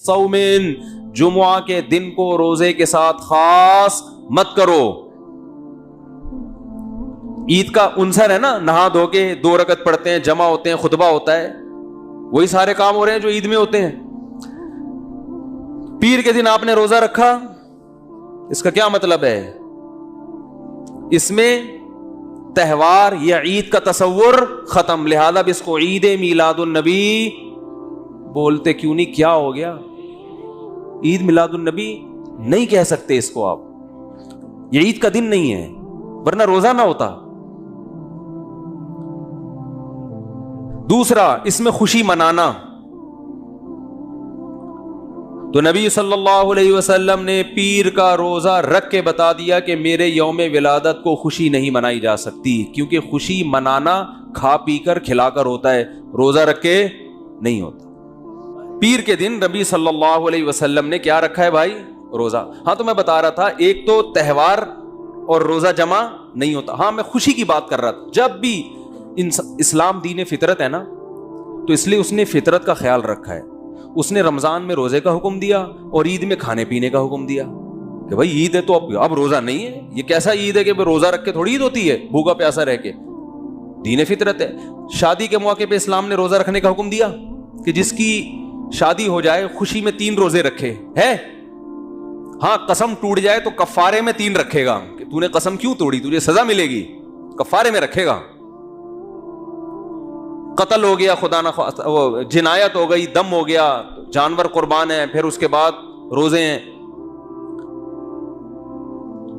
صوم، جمعہ کے دن کو روزے کے ساتھ خاص مت کرو. عید کا عنصر ہے نا، نہا دھو کے 2 رکعت پڑھتے ہیں، جمع ہوتے ہیں، خطبہ ہوتا ہے، وہی سارے کام ہو رہے ہیں جو عید میں ہوتے ہیں. پیر کے دن آپ نے روزہ رکھا، اس کا کیا مطلب ہے؟ اس میں تہوار یا عید کا تصور ختم، لہذا اب اس کو عید میلاد النبی بولتے کیوں نہیں؟ کیا ہو گیا؟ عید میلاد النبی نہیں کہہ سکتے اس کو آپ، یہ عید کا دن نہیں ہے، ورنہ روزہ نہ ہوتا. دوسرا، اس میں خوشی منانا. تو نبی صلی اللہ علیہ وسلم نے پیر کا روزہ رکھ کے بتا دیا کہ میرے یوم ولادت کو خوشی نہیں منائی جا سکتی، کیونکہ خوشی منانا کھا پی کر کھلا کر ہوتا ہے، روزہ رکھ کے نہیں ہوتا. پیر کے دن نبی صلی اللہ علیہ وسلم نے کیا رکھا ہے بھائی؟ روزہ. ہاں تو میں بتا رہا تھا ایک تو تہوار اور روزہ جمع نہیں ہوتا. ہاں میں خوشی کی بات کر رہا تھا. جب بھی اسلام دین فطرت ہے نا، تو اس لیے اس نے فطرت کا خیال رکھا ہے. اس نے رمضان میں روزے کا حکم دیا اور عید میں کھانے پینے کا حکم دیا کہ بھائی عید ہے تو اب روزہ نہیں ہے. یہ کیسا عید ہے کہ روزہ رکھ کے تھوڑی عید ہوتی ہے، بھوکا پیاسا رہ کے؟ دین فطرت ہے. شادی کے موقع پہ اسلام نے روزہ رکھنے کا حکم دیا کہ جس کی شادی ہو جائے خوشی میں 3 روزے رکھے ہے. ہاں قسم ٹوٹ جائے تو کفارے میں 3 رکھے گا کہ تو نے قسم کیوں توڑی، تجھے سزا ملے گی، کفارے میں رکھے گا. قتل ہو گیا، خدا نخواستہ جنایت ہو گئی، دم ہو گیا، جانور قربان ہے، پھر اس کے بعد روزے ہیں.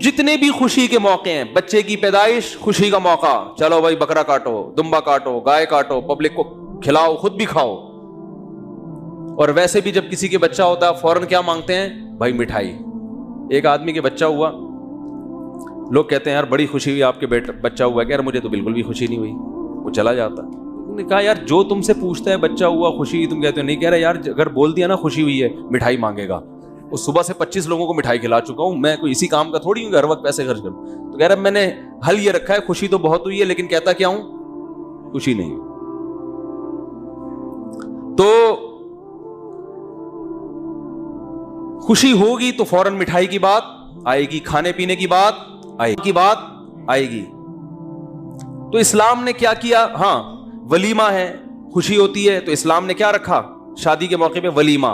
جتنے بھی خوشی کے موقع ہیں، بچے کی پیدائش خوشی کا موقع، چلو بھائی بکرا کاٹو، دمبا کاٹو، گائے کاٹو، پبلک کو کھلاؤ، خود بھی کھاؤ. اور ویسے بھی جب کسی کے بچہ ہوتا ہے فوراً کیا مانگتے ہیں؟ بھائی مٹھائی. ایک آدمی کے بچہ ہوا، لوگ کہتے ہیں یار بڑی خوشی ہوئی آپ کے بچہ ہوا ہے، کہ یار مجھے تو بالکل بھی خوشی نہیں ہوئی. وہ چلا جاتا. نے کہا یار جو تم سے پوچھتا ہے بچہ ہوا، خوشی ہوئی، تم کہتے ہو نہیں. کہہ رہا یار اگر بول دیا نا خوشی ہوئی ہے، مٹھائی مانگے گا. وہ صبح سے 25 لوگوں کو مٹھائی کھلا چکا ہوں، میں کوئی اسی کام کا تھوڑی ہوں کہ ہر وقت پیسے خرچ کروں. تو کہہ رہا میں نے حل یہ رکھا ہے، خوشی تو بہت ہوئی ہے لیکن کہتا کیا ہوں؟ خوشی نہیں. تو خوشی ہوگی تو فوراً مٹھائی کی بات آئے گی، کھانے پینے کی بات آئے گی. تو اسلام نے کیا کیا؟ ہاں ولیمہ ہے، خوشی ہوتی ہے تو اسلام نے کیا رکھا؟ شادی کے موقع پہ ولیمہ،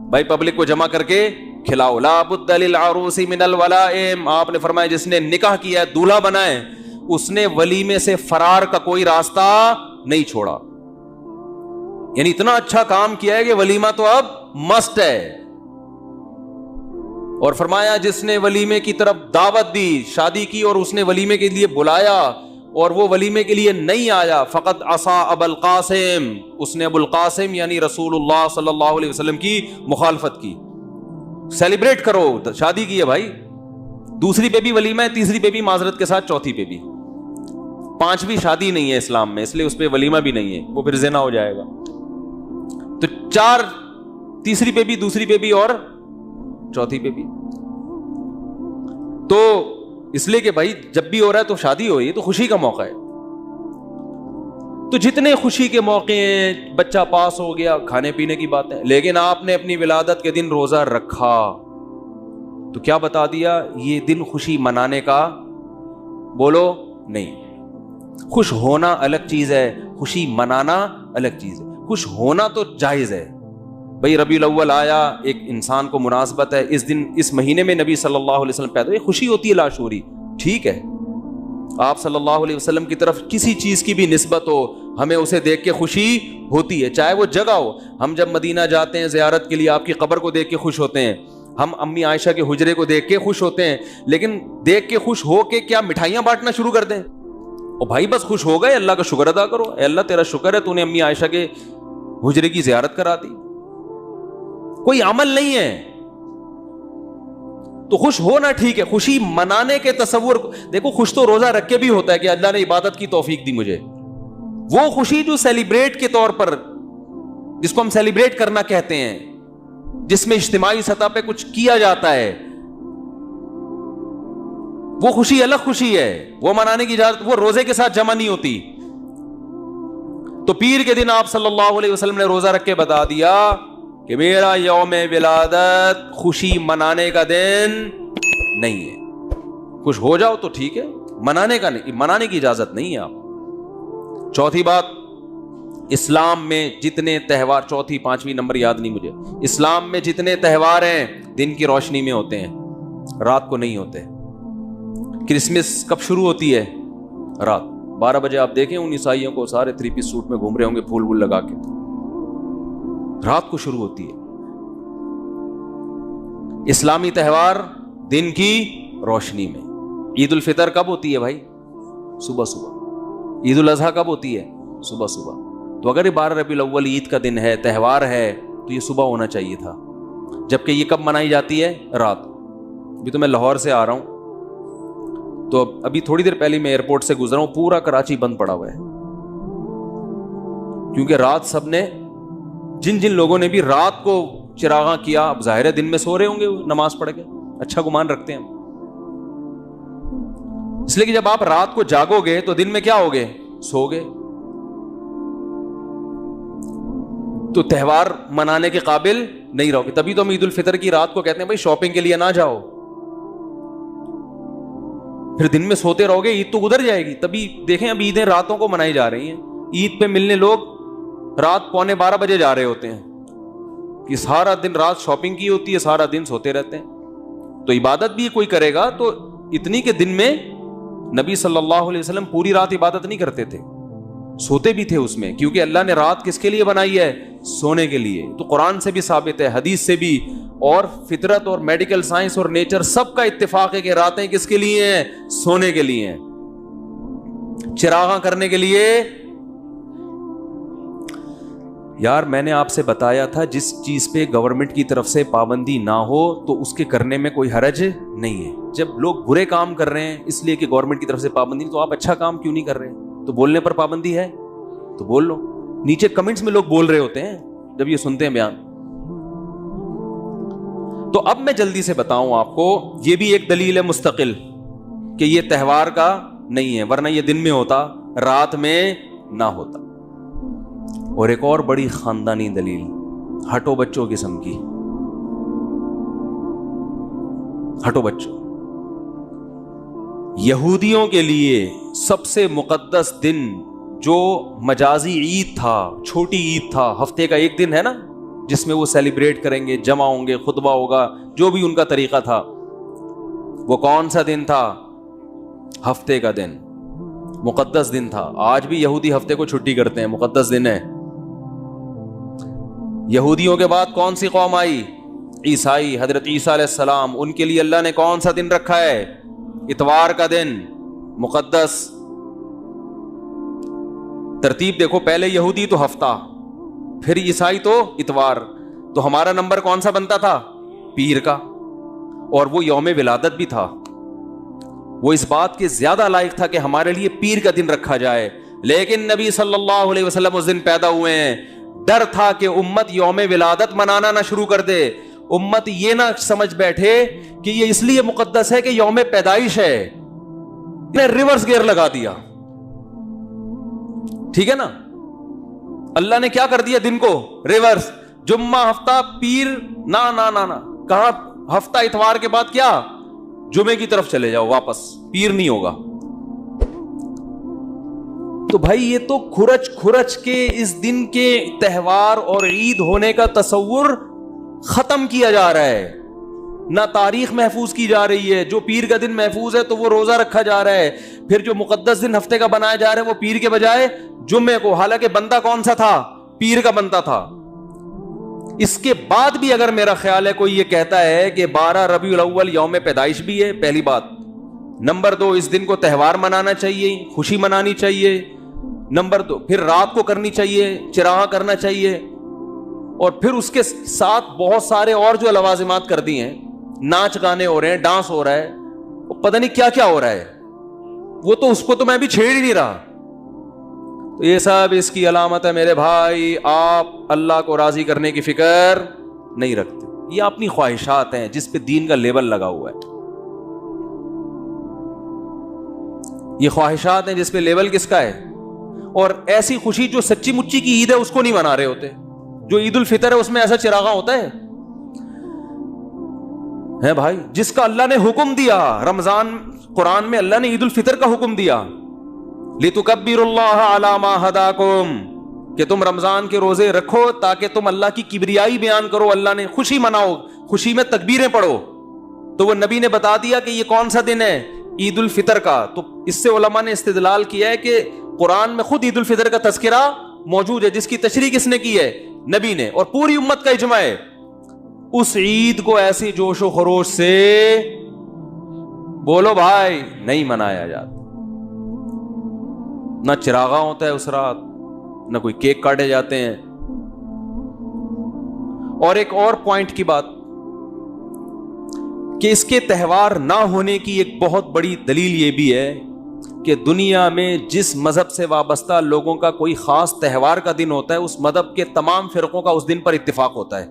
بھائی پبلک کو جمع کر کے کھلاؤ. لا بد للعروس من الولائم، آپ نے فرمایا جس نے نکاح کیا ہے، دولہا بنا ہے، اس نے ولیمے سے فرار کا کوئی راستہ نہیں چھوڑا. یعنی اتنا اچھا کام کیا ہے کہ ولیمہ تو اب مسٹ ہے. اور فرمایا جس نے ولیمے کی طرف دعوت دی، شادی کی اور اس نے ولیمے کے لیے بلایا اور وہ ولیمے کے لیے نہیں آیا، فقط عصا ابو القاسم، اس نے ابو القاسم یعنی رسول اللہ صلی اللہ علیہ وسلم کی مخالفت کی. سیلیبریٹ کرو، شادی کی ہے بھائی، دوسری پہ بھی ولیمہ ہے، تیسری پہ بھی معذرت کے ساتھ، چوتھی پہ بھی. 5ویں شادی نہیں ہے اسلام میں، اس لیے اس پہ ولیمہ بھی نہیں ہے، وہ پھر زنا ہو جائے گا. تو 4، تیسری پہ بھی، دوسری پہ بھی اور چوتھی پہ بھی. تو اس لیے کہ بھائی جب بھی ہو رہا ہے تو شادی ہو رہی ہے تو خوشی کا موقع ہے. تو جتنے خوشی کے موقع ہیں، بچہ پاس ہو گیا، کھانے پینے کی بات ہے، لیکن آپ نے اپنی ولادت کے دن روزہ رکھا تو کیا بتا دیا؟ یہ دن خوشی منانے کا بولو نہیں. خوش ہونا الگ چیز ہے، خوشی منانا الگ چیز ہے. خوش ہونا تو جائز ہے بھائی، ربیع الاول آیا، ایک انسان کو مناسبت ہے، اس دن اس مہینے میں نبی صلی اللہ علیہ وسلم پیدا ہوئے، خوشی ہوتی ہے لاشعوری، ٹھیک ہے. آپ صلی اللہ علیہ وسلم کی طرف کسی چیز کی بھی نسبت ہو، ہمیں اسے دیکھ کے خوشی ہوتی ہے، چاہے وہ جگہ ہو. ہم جب مدینہ جاتے ہیں زیارت کے لیے، آپ کی قبر کو دیکھ کے خوش ہوتے ہیں، ہم امی عائشہ کے حجرے کو دیکھ کے خوش ہوتے ہیں، لیکن دیکھ کے خوش ہو کے کیا مٹھائیاں بانٹنا شروع کر دیں؟ اور بھائی بس خوش ہو گئے، اللہ کا شکر ادا کرو، اے اللہ تیرا شکر ہے تو نے امی عائشہ کے حجرے کی زیارت کرا دی. کوئی عمل نہیں ہے. تو خوش ہونا ٹھیک ہے، خوشی منانے کے تصور دیکھو. خوش تو روزہ رکھ کے بھی ہوتا ہے کہ اللہ نے عبادت کی توفیق دی مجھے. وہ خوشی جو سیلیبریٹ کے طور پر، جس کو ہم سیلیبریٹ کرنا کہتے ہیں، جس میں اجتماعی سطح پہ کچھ کیا جاتا ہے، وہ خوشی الگ خوشی ہے، وہ منانے کی اجازت، وہ روزے کے ساتھ جمع نہیں ہوتی. تو پیر کے دن آپ صلی اللہ علیہ وسلم نے روزہ رکھ کے بتا دیا کہ میرا یوم ولادت خوشی منانے کا دن نہیں ہے. خوش ہو جاؤ تو ٹھیک ہے, منانے کا نہیں, منانے کی اجازت نہیں ہے آپ. چوتھی بات, اسلام میں جتنے تہوار, چوتھی پانچویں نمبر یاد نہیں مجھے, اسلام میں جتنے تہوار ہیں دن کی روشنی میں ہوتے ہیں, رات کو نہیں ہوتے. کرسمس کب شروع ہوتی ہے؟ رات 12 بجے. آپ دیکھیں ان عیسائیوں کو, سارے 3 پیس سوٹ میں گھوم رہے ہوں گے پھول وول لگا کے, رات کو شروع ہوتی ہے. اسلامی تہوار دن کی روشنی میں. عید الفطر کب ہوتی ہے بھائی؟ صبح صبح. عید الاضحیٰ کب ہوتی ہے؟ صبح صبح. تو اگر یہ 12 ربیع الاول عید کا دن ہے, تہوار ہے, تو یہ صبح ہونا چاہیے تھا. جبکہ یہ کب منائی جاتی ہے؟ رات. ابھی تو میں لاہور سے آ رہا ہوں, تو ابھی تھوڑی دیر پہلے میں ایئرپورٹ سے گزرا ہوں, پورا کراچی بند پڑا ہوا ہے. کیونکہ رات سب نے, جن لوگوں نے بھی رات کو چراغاں کیا, اب ظاہر ہے دن میں سو رہے ہوں گے نماز پڑھ کے, اچھا گمان رکھتے ہیں. اس لیے کہ جب آپ رات کو جاگو گے تو دن میں کیا ہوگے؟ سو گے. تو تہوار منانے کے قابل نہیں رہو گے. تبھی تو ہم عید الفطر کی رات کو کہتے ہیں بھائی شاپنگ کے لیے نہ جاؤ, پھر دن میں سوتے رہو گے, عید تو گزر جائے گی. تبھی دیکھیں اب عیدیں راتوں کو منائی جا رہی ہیں. عید پہ ملنے لوگ رات 11:45 بجے جا رہے ہوتے ہیں, کہ سارا دن رات شاپنگ کی ہوتی ہے, سارا دن سوتے رہتے ہیں. تو عبادت بھی کوئی کرے گا تو اتنی کہ دن میں نبی صلی اللہ علیہ وسلم پوری رات عبادت نہیں کرتے تھے, سوتے بھی تھے اس میں, کیونکہ اللہ نے رات کس کے لیے بنائی ہے؟ سونے کے لیے. تو قرآن سے بھی ثابت ہے, حدیث سے بھی, اور فطرت اور میڈیکل سائنس اور نیچر سب کا اتفاق ہے کہ راتیں کس کے لیے ہیں؟ سونے کے لیے ہیں, چراغاں کرنے کے لیے. یار میں نے آپ سے بتایا تھا جس چیز پہ گورنمنٹ کی طرف سے پابندی نہ ہو تو اس کے کرنے میں کوئی حرج نہیں ہے. جب لوگ برے کام کر رہے ہیں اس لیے کہ گورنمنٹ کی طرف سے پابندی, تو آپ اچھا کام کیوں نہیں کر رہے ہیں؟ تو بولنے پر پابندی ہے تو بول لو. نیچے کمنٹس میں لوگ بول رہے ہوتے ہیں جب یہ سنتے ہیں بیان. تو اب میں جلدی سے بتاؤں آپ کو, یہ بھی ایک دلیل ہے مستقل کہ یہ تہوار کا نہیں ہے, ورنہ یہ دن میں ہوتا, رات میں نہ ہوتا. اور ایک اور بڑی خاندانی دلیل, ہٹو بچوں قسم کی, ہٹو بچوں. یہودیوں کے لیے سب سے مقدس دن جو مجازی عید تھا, چھوٹی عید تھا, ہفتے کا ایک دن ہے نا جس میں وہ سیلیبریٹ کریں گے, جمع ہوں گے, خطبہ ہوگا, جو بھی ان کا طریقہ تھا, وہ کون سا دن تھا؟ ہفتے کا دن, مقدس دن تھا. آج بھی یہودی ہفتے کو چھٹی کرتے ہیں, مقدس دن ہے. یہودیوں کے بعد کون سی قوم آئی؟ عیسائی, حضرت عیسیٰ علیہ السلام. ان کے لیے اللہ نے کون سا دن رکھا ہے؟ اتوار کا دن, مقدس. ترتیب دیکھو, پہلے یہودی تو ہفتہ, پھر عیسائی تو اتوار. تو ہمارا نمبر کون سا بنتا تھا؟ پیر کا. اور وہ یوم ولادت بھی تھا, وہ اس بات کے زیادہ لائق تھا کہ ہمارے لیے پیر کا دن رکھا جائے. لیکن نبی صلی اللہ علیہ وسلم اس دن پیدا ہوئے ہیں. ڈر تھا کہ امت یوم ولادت منانا نہ شروع کر دے, امت یہ نہ سمجھ بیٹھے کہ یہ اس لیے مقدس ہے کہ یوم پیدائش ہے. نے ریورس گیئر لگا دیا, ٹھیک ہے نا. اللہ نے کیا کر دیا دن کو؟ ریورس. جمعہ ہفتہ, پیر نہ نہ نہ نہ, کہاں ہفتہ اتوار کے بعد کیا؟ جمعے کی طرف چلے جاؤ واپس, پیر نہیں ہوگا. تو بھائی یہ تو کھرچ کھرچ کے اس دن کے تہوار اور عید ہونے کا تصور ختم کیا جا رہا ہے. نہ تاریخ محفوظ کی جا رہی ہے. جو پیر کا دن محفوظ ہے تو وہ روزہ رکھا جا رہا ہے. پھر جو مقدس دن ہفتے کا بنایا جا رہا ہے وہ پیر کے بجائے جمعے کو, حالانکہ بندہ کون سا تھا؟ پیر کا بنتا تھا. اس کے بعد بھی اگر میرا خیال ہے کوئی یہ کہتا ہے کہ 12 ربیع الاول یوم پیدائش بھی ہے, پہلی بات. نمبر 2, اس دن کو تہوار منانا چاہیے, خوشی منانی چاہیے. نمبر 2, پھر رات کو کرنی چاہیے, چراغاں کرنا چاہیے. اور پھر اس کے ساتھ بہت سارے اور جو لوازمات کر دی ہیں, ناچ گانے ہو رہے ہیں, ڈانس ہو رہا ہے, وہ پتہ نہیں کیا کیا ہو رہا ہے. وہ تو اس کو تو میں بھی چھیڑ ہی نہیں رہا. تو یہ سب اس کی علامت ہے میرے بھائی, آپ اللہ کو راضی کرنے کی فکر نہیں رکھتے. یہ اپنی خواہشات ہیں جس پہ دین کا لیبل لگا ہوا ہے. یہ خواہشات ہیں جس پہ لیبل کس کا ہے. اور ایسی خوشی جو سچی مچی کی عید ہے اس کو نہیں منا رہے ہوتے. جو عید الفطر ہے اس میں ایسا چراغاں ہوتا ہے بھائی؟ جس کا اللہ نے حکم دیا رمضان، قرآن میں اللہ نے عید الفطر کا حکم دیا، لِتُكَبِّرُوا اللَّهَ عَلَى مَا هَدَاكُمْ، کہ تم رمضان کے روزے رکھو تاکہ تم اللہ کی کبریائی بیان کرو، اللہ نے خوشی مناؤ، خوشی میں تکبیریں پڑھو۔ تو وہ نبی نے بتا دیا کہ یہ کون سا دن ہے؟ عید الفطر کا۔ تو اس سے علماء نے استدلال کیا ہے کہ قرآن میں خود عید الفطر کا تذکرہ موجود ہے، جس کی تشریح کس نے کی ہے؟ نبی نے، اور پوری امت کا اجماع ہے۔ اس عید کو ایسی جوش و خروش سے بولو بھائی نہیں منایا جاتا، نہ چراغاں ہوتا ہے اس رات، نہ کوئی کیک کاٹے جاتے ہیں۔ اور ایک اور پوائنٹ کی بات کہ اس کے تہوار نہ ہونے کی ایک بہت بڑی دلیل یہ بھی ہے کہ دنیا میں جس مذہب سے وابستہ لوگوں کا کوئی خاص تہوار کا دن ہوتا ہے، اس مذہب کے تمام فرقوں کا اس دن پر اتفاق ہوتا ہے۔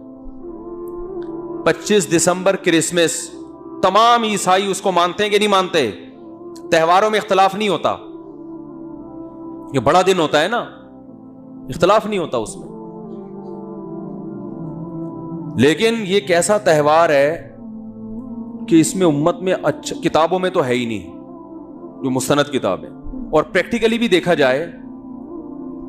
25 دسمبر کرسمس، تمام عیسائی اس کو مانتے ہیں کہ نہیں مانتے؟ تہواروں میں اختلاف نہیں ہوتا، یہ بڑا دن ہوتا ہے نا، اختلاف نہیں ہوتا اس میں۔ لیکن یہ کیسا تہوار ہے کہ اس میں امت میں اچھا، کتابوں میں تو ہے ہی نہیں، جو مستند کتاب ہے، اور پریکٹیکلی بھی دیکھا جائے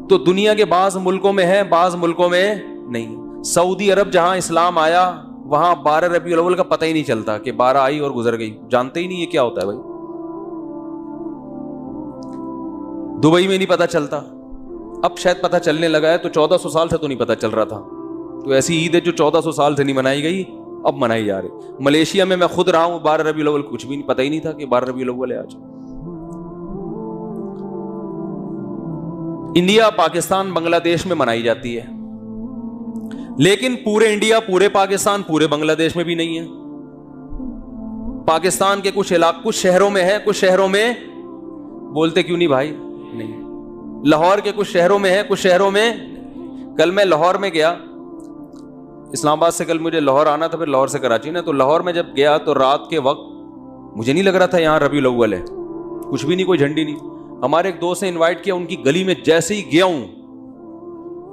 تو دنیا کے بعض ملکوں میں ہے، بعض ملکوں میں نہیں۔ سعودی عرب جہاں اسلام آیا وہاں 12 ربیع الاول کا پتہ ہی نہیں چلتا کہ 12 آئی اور گزر گئی، جانتے ہی نہیں یہ کیا ہوتا ہے بھائی۔ دبئی میں نہیں پتہ چلتا، اب شاید پتہ چلنے لگا ہے، تو 1400 سال سے تو نہیں پتہ چل رہا تھا۔ تو ایسی عید ہے جو 1400 سال سے نہیں منائی گئی، اب منائی جا رہی۔ ملیشیا میں خود رہا ہوں، 12 ربیع الاول کچھ بھی نہیں، پتہ ہی نہیں تھا کہ 12 ربیع الاول ہے آج۔ انڈیا، پاکستان، بنگلہ دیش میں منائی جاتی ہے، لیکن پورے انڈیا، پورے پاکستان، پورے بنگلہ دیش میں بھی نہیں ہے۔ پاکستان کے کچھ علاقے، کچھ شہروں میں ہے، کچھ شہروں میں بولتے کیوں نہیں بھائی؟ نہیں۔ لاہور کے کچھ شہروں میں ہے، کچھ شہروں میں۔ کل میں لاہور میں گیا، اسلام آباد سے کل مجھے لاہور آنا تھا، پھر لاہور سے کراچی نا، تو لاہور میں جب گیا تو رات کے وقت مجھے نہیں لگ رہا تھا یہاں ربیع الاول ہے، کچھ بھی نہیں، کوئی جھنڈی نہیں۔ ہمارے ایک دوست نے انوائٹ کیا، ان کی گلی میں جیسے ہی گیا ہوں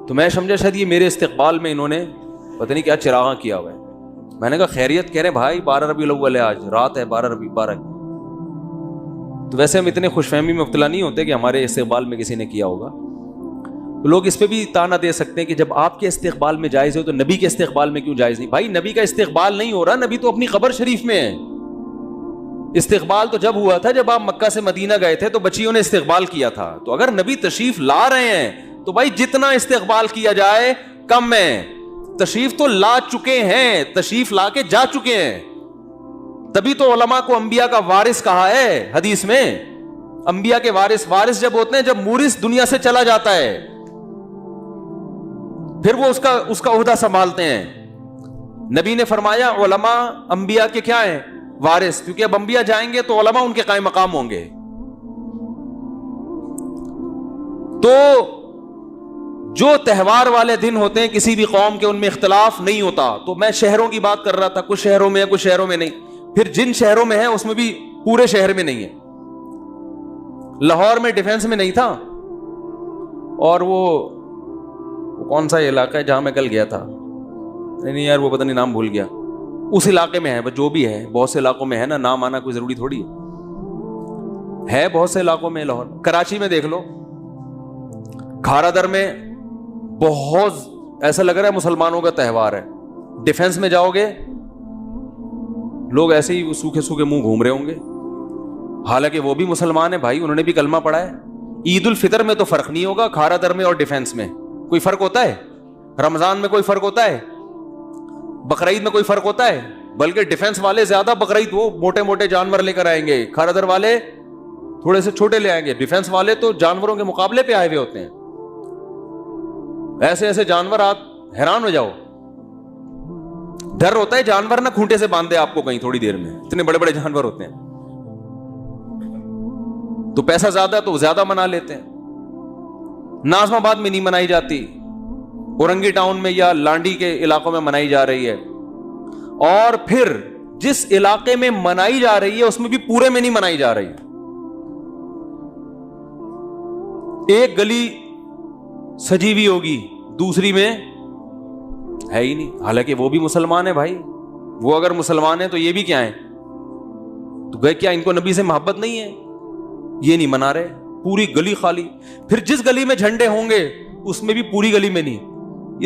تو میں سمجھا شاید یہ میرے استقبال میں انہوں نے پتہ نہیں کیا چراغاں کیا ہوا ہے۔ میں نے کہا خیریت؟ کہہ رہے بھائی 12 ربیع الاول ہے، آج رات ہے 12 ربیع 12۔ تو ویسے ہم اتنے خوش فہمی میں مبتلا نہیں ہوتے کہ ہمارے استقبال میں کسی نے کیا ہوگا۔ تو لوگ اس پہ بھی تانا دے سکتے ہیں کہ جب آپ کے استقبال میں جائز ہو تو نبی کے استقبال میں کیوں جائز نہیں؟ بھائی نبی کا استقبال نہیں ہو رہا، نبی تو اپنی قبر شریف میں ہے۔ استقبال تو جب ہوا تھا جب آپ مکہ سے مدینہ گئے تھے تو بچیوں نے استقبال کیا تھا۔ تو اگر نبی تشریف لا رہے ہیں تو بھائی جتنا استقبال کیا جائے کم ہے۔ تشریف تو لا چکے ہیں، تشریف لا کے جا چکے ہیں، تبھی تو علماء کو انبیاء کا وارث کہا ہے حدیث میں۔ انبیاء کے وارث جب ہوتے ہیں جب مورث دنیا سے چلا جاتا ہے، پھر وہ اس کا عہدہ سنبھالتے ہیں۔ نبی نے فرمایا علماء انبیاء کے کیا ہیں؟ وارث، کیونکہ اب انبیاء جائیں گے تو علماء ان کے قائم مقام ہوں گے۔ تو جو تہوار والے دن ہوتے ہیں کسی بھی قوم کے، ان میں اختلاف نہیں ہوتا۔ تو میں شہروں کی بات کر رہا تھا، کچھ شہروں میں ہے، کچھ شہروں میں نہیں۔ پھر جن شہروں میں ہے اس میں بھی پورے شہر میں نہیں ہے۔ لاہور میں ڈیفنس میں نہیں تھا، اور وہ کون سا علاقہ ہے جہاں میں کل گیا تھا، نہیں یار وہ پتہ نہیں نام بھول گیا، اس علاقے میں ہے، جو بھی ہے، بہت سے علاقوں میں ہے نا، نام آنا کوئی ضروری تھوڑی ہے بہت سے علاقوں میں۔ لاہور، کراچی میں دیکھ لو، کھارا در میں بہت ایسا لگ رہا ہے مسلمانوں کا تہوار ہے۔ ڈیفنس میں جاؤ گے لوگ ایسے ہی سوکھے سوکھے منہ گھوم رہے ہوں گے، حالانکہ وہ بھی مسلمان ہیں بھائی، انہوں نے بھی کلمہ پڑھا ہے۔ عید الفطر میں تو فرق نہیں ہوگا، کھارا در میں اور ڈیفنس میں کوئی فرق ہوتا ہے؟ رمضان میں کوئی فرق ہوتا ہے؟ بقرعید میں کوئی فرق ہوتا ہے؟ بلکہ ڈیفنس والے زیادہ بقرعید وہ موٹے موٹے جانور لے کر آئیں گے، کھارا در والے تھوڑے سے چھوٹے لے آئیں گے۔ ڈیفنس والے تو جانوروں کے مقابلے پہ آئے ہوئے ہوتے ہیں، ایسے ایسے جانور آپ حیران ہو جاؤ۔ ڈر ہوتا ہے جانور نہ کھونٹے سے باندھے آپ کو کہیں تھوڑی دیر میں، اتنے بڑے بڑے جانور ہوتے ہیں۔ تو پیسہ زیادہ تو زیادہ منا لیتے ہیں۔ ناظم آباد میں نہیں منائی جاتی، اورنگی ٹاؤن میں یا لانڈی کے علاقوں میں منائی جا رہی ہے، اور پھر جس علاقے میں منائی جا رہی ہے اس میں بھی پورے میں نہیں منائی جا رہی۔ ایک گلی سجی ہوئی ہوگی، دوسری میں ہے ہی نہیں. حالانکہ وہ بھی مسلمان ہے بھائی. وہ اگر مسلمان ہیں تو یہ بھی کیا ہیں؟ تو گئے کیا ان کو نبی سے محبت نہیں ہے؟ یہ نہیں منا رہے. پوری گلی خالی. پھر جس گلی میں جھنڈے ہوں گے اس میں بھی پوری گلی میں نہیں.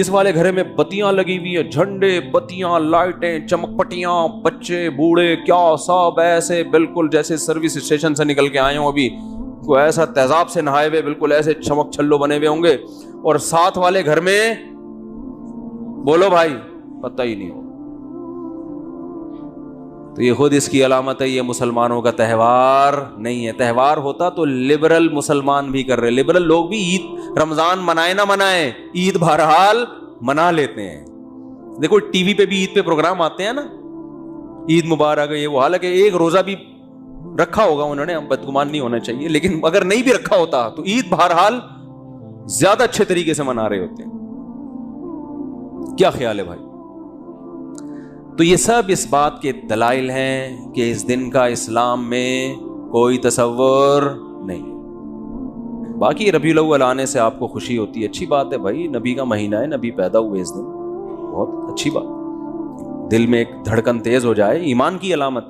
اس والے گھر میں بتیاں لگی ہوئی ہیں, جھنڈے, بتیاں, لائٹیں, چمک پٹیاں, بچے بوڑھے کیا سب ایسے بالکل جیسے سروس اسٹیشن سے نکل کے آئے ہوں. ابھی کوئی ایسا تیزاب سے نہائے ہوئے بالکل ایسے چمک چھلو بنے ہوئے ہوں گے. اور ساتھ والے گھر میں بولو بھائی پتہ ہی نہیں ہو. تو یہ خود اس کی علامت ہے, یہ مسلمانوں کا تہوار نہیں ہے. تہوار ہوتا تو لبرل مسلمان بھی کر رہے. لبرل لوگ بھی عید رمضان منائے نہ منائے, عید بہرحال منا لیتے ہیں. دیکھو ٹی وی پہ بھی عید پہ پروگرام آتے ہیں نا, عید مبارک یہ وہ. حالانکہ ایک روزہ بھی رکھا ہوگا انہوں نے, بدگمان نہیں ہونا چاہیے, لیکن اگر نہیں بھی رکھا ہوتا تو عید بہرحال زیادہ اچھے طریقے سے منا رہے ہوتے ہیں. کیا خیال ہے بھائی؟ تو یہ سب اس بات کے دلائل ہیں کہ اس دن کا اسلام میں کوئی تصور نہیں. باقی ربیع الاول آنے سے آپ کو خوشی ہوتی ہے, اچھی بات ہے بھائی. نبی کا مہینہ ہے, نبی پیدا ہوئے اس دن, بہت اچھی بات. دل میں ایک دھڑکن تیز ہو جائے, ایمان کی علامت.